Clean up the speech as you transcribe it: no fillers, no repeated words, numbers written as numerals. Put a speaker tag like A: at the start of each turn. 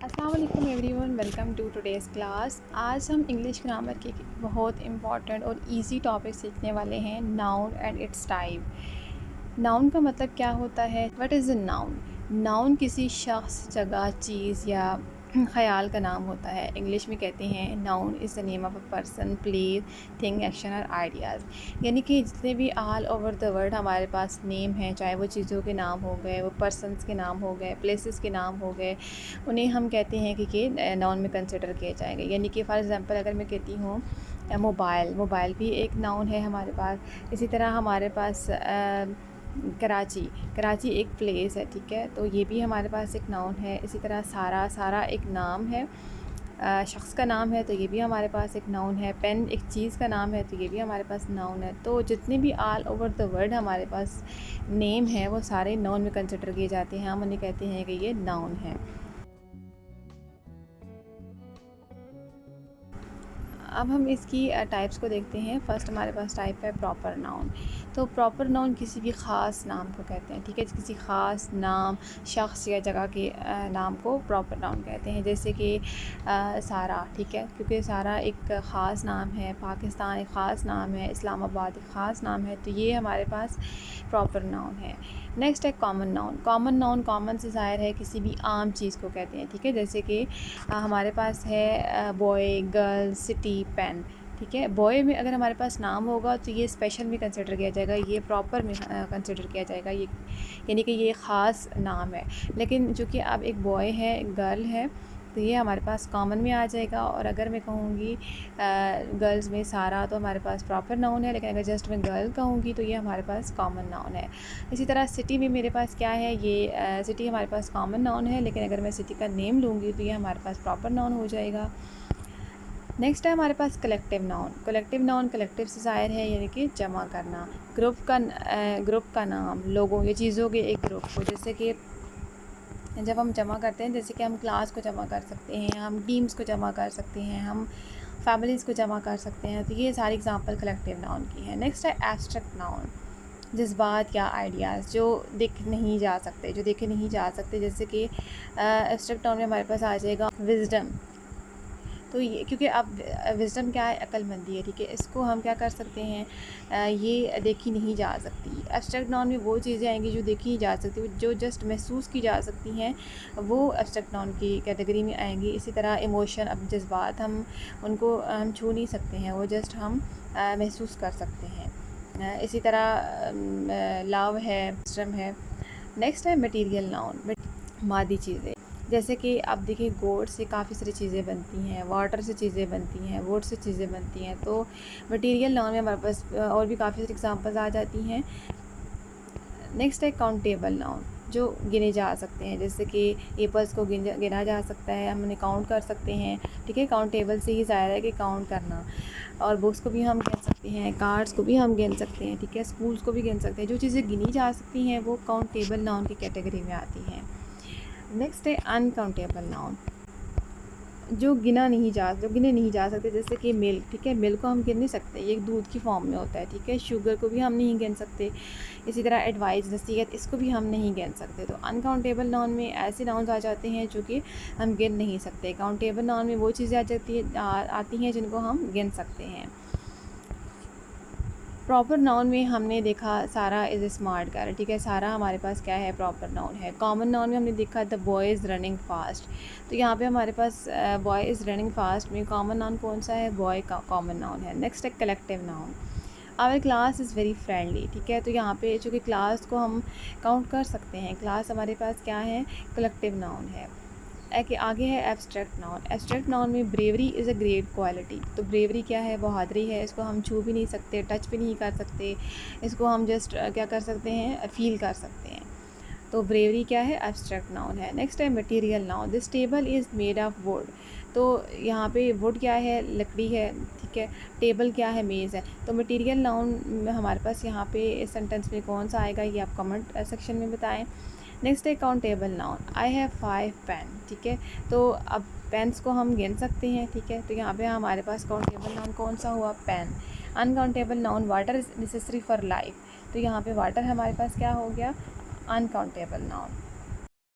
A: अस्सलाम वालेकुम everyone, welcome to today's class. आज हम इंग्लिश ग्रामर के बहुत इंपॉर्टेंट और इजी टॉपिक सीखने वाले हैं, noun and it's type. Noun का मतलब क्या होता है? What is a noun? Noun किसी शख्स, जगह, चीज़ या ख़याल का नाम होता है। इंग्लिश में कहते हैं noun is the name of a person, place, thing, action और आइडियाज़। यानी कि जितने भी ऑल ओवर द वर्ल्ड हमारे पास नेम हैं, चाहे वो चीज़ों के नाम हो गए, वो पर्सनस के नाम हो गए, प्लेसेस के नाम हो गए, उन्हें हम कहते हैं कि ये नाउन में कंसिडर किए जाएंगे। यानी कि फ़ॉर एग्ज़ाम्पल अगर मैं कहती हूँ मोबाइल भी एक नाउन है हमारे पास। इसी तरह हमारे पास कराची एक प्लेस है, ठीक है, तो ये भी हमारे पास एक नाउन है। इसी तरह सारा एक नाम है, शख्स का नाम है, तो ये भी हमारे पास एक नाउन है। पेन एक चीज़ का नाम है, तो ये भी हमारे पास नाउन है। तो जितने भी ऑल ओवर द वर्ल्ड हमारे पास नेम है वो सारे नाउन में कंसिडर किए जाते हैं। हम उन्हें कहते हैं कि ये नाउन है। अब हम इसकी टाइप्स को देखते हैं। फ़र्स्ट हमारे पास टाइप है प्रॉपर नाउन। तो प्रॉपर नाउन किसी भी ख़ास नाम को कहते हैं, ठीक है, किसी ख़ास नाम, शख्स या जगह के नाम को प्रॉपर नाउन कहते हैं। जैसे कि सारा, ठीक है, क्योंकि सारा एक ख़ास नाम है, पाकिस्तान एक ख़ास नाम है, इस्लामाबाद एक ख़ास नाम है, तो ये हमारे पास प्रॉपर नाउन है। नेक्स्ट है कॉमन नाउन। कॉमन से ज़ाहिर है किसी भी आम चीज़ को कहते हैं, ठीक है। जैसे कि हमारे पास है बॉय, गर्ल, सिटी, पेन, ठीक है। बॉय में अगर हमारे पास नाम होगा तो ये स्पेशल में कंसिडर किया जाएगा, ये प्रॉपर में कंसिडर किया जाएगा, ये यानी कि ये ख़ास नाम है। लेकिन चूँकि अब एक बॉय है, गर्ल है, तो ये हमारे पास कॉमन में आ जाएगा। और अगर मैं कहूँगी गर्ल्स में सारा, तो हमारे पास प्रॉपर नाउन है। लेकिन अगर जस्ट मैं गर्ल कहूँगी तो ये हमारे पास कॉमन नाउन है। इसी तरह सिटी में मेरे पास क्या है, ये सिटी हमारे पास कॉमन नाउन है, लेकिन अगर मैं सिटी का नेम लूँगी तो ये हमारे पास प्रॉपर नाउन हो जाएगा। नेक्स्ट है हमारे पास कलेक्टिव नाउन। कलेक्टिव से ज़ाहिर है यानी कि जमा करना। ग्रुप का नाम, लोगों या चीज़ों के एक ग्रुप को। जैसे कि जब हम जमा करते हैं, जैसे कि हम क्लास को जमा कर सकते हैं, हम टीम्स को जमा कर सकते हैं, हम फैमिलीज़ को जमा कर सकते हैं, तो ये सारी एग्जांपल कलेक्टिव नाउन की है। नेक्स्ट है एब्स्ट्रैक्ट नाउन। जज्बात या आइडियाज़ जो देखे नहीं जा सकते, जैसे कि एब्स्ट्रैक्ट नाउन में हमारे पास आ जाएगा विजडम। तो ये क्योंकि अब विज़डम क्या है, अक्लमंदी है, ठीक है, इसको हम क्या कर सकते हैं, ये देखी नहीं जा सकती। एब्स्ट्रैक्ट नाउन में वो चीज़ें आएंगी जो देखी नहीं जा सकती, जो जस्ट महसूस की जा सकती हैं, वो एब्स्ट्रैक्ट नाउन की कैटेगरी में आएंगी। इसी तरह इमोशन, अब जज्बात उनको हम छू नहीं सकते हैं, वो जस्ट हम महसूस कर सकते हैं। इसी तरह लव है, विज़डम है। नेक्स्ट है मटीरियल नाउन, मादी चीज़ें। जैसे कि आप देखिए गोड से काफ़ी सारी चीज़ें बनती हैं, वाटर से चीज़ें बनती हैं, वुड से चीज़ें बनती हैं, तो मटेरियल नाउन में हमारे पास और भी काफ़ी सारी एग्जांपल्स आ जाती हैं। नेक्स्ट है काउंटेबल नाउन, जो गिने जा सकते हैं। जैसे कि एप्पल्स को गिना जा सकता है, हम उन्हें काउंट कर सकते हैं, ठीक है। काउंटेबल से ही ज़ाहिर है कि काउंट करना। और बुक्स को भी हम गिन सकते हैं, कार्ड्स को भी हम गिन सकते हैं, ठीक है, स्कूल्स को भी गिन सकते हैं। जो चीज़ें गिनी जा सकती हैं वो काउंटेबल नाउन की कैटेगरी में आती हैं। नेक्स्ट है अनकाउंटेबल नाउन, जो गिने नहीं जा सकते। जैसे कि मिल्क, ठीक है, मिल्क को हम गिन नहीं सकते, ये दूध की फॉर्म में होता है, ठीक है। शुगर को भी हम नहीं गिन सकते। इसी तरह एडवाइस, नसीहत, इसको भी हम नहीं गिन सकते। तो अनकाउंटेबल नाउन में ऐसे नाउन्स आ जाते हैं जो कि हम गिन नहीं सकते। काउंटेबल नाउन में वो चीज़ें आती हैं जिनको हम गिन सकते हैं। प्रॉपर नाउन में हमने देखा सारा इज़ ए स्मार्ट गर्ल, ठीक है, सारा हमारे पास क्या है, प्रॉपर नाउन है। कॉमन नाउन में हमने देखा the boy is running fast, तो यहाँ पे हमारे पास बॉय इज़ रनिंग फास्ट में कॉमन नाउन कौन सा है, बॉय का कॉमन नाउन है। नेक्स्ट है collective noun. Our class is very friendly, ठीक है, तो यहाँ पे चूँकि क्लास को हम काउंट कर सकते हैं, क्लास हमारे पास क्या है, कलेक्टिव नाउन है। आगे है एब्स्ट्रैक्ट नाउन। एब्स्ट्रैक्ट नाउन में bravery is a great quality, तो ब्रेवरी क्या है, बहादुरी है, इसको हम छू भी नहीं सकते, टच भी नहीं कर सकते, इसको हम जस्ट क्या कर सकते हैं, फील कर सकते हैं। तो ब्रेवरी क्या है, एब्स्ट्रैक्ट नाउन है। नेक्स्ट है material noun. This table is made of would, तो यहाँ पे वुड क्या है, लकड़ी है, ठीक है। टेबल क्या है, मेज़ है। तो मटेरियल नाउन हमारे पास यहाँ पे इस सेंटेंस में कौन सा आएगा, ये आप कमेंट सेक्शन में बताएं। नेक्स्ट है countable noun. I have 5 pen, ठीक है, तो अब पेन्स को हम गिन सकते हैं, ठीक है, तो यहाँ पे हमारे पास काउंटेबल नाउन कौन सा हुआ, pen. Uncountable noun, water is necessary for life, तो यहाँ पे वाटर हमारे पास क्या हो गया, अनकाउंटेबल नाउन।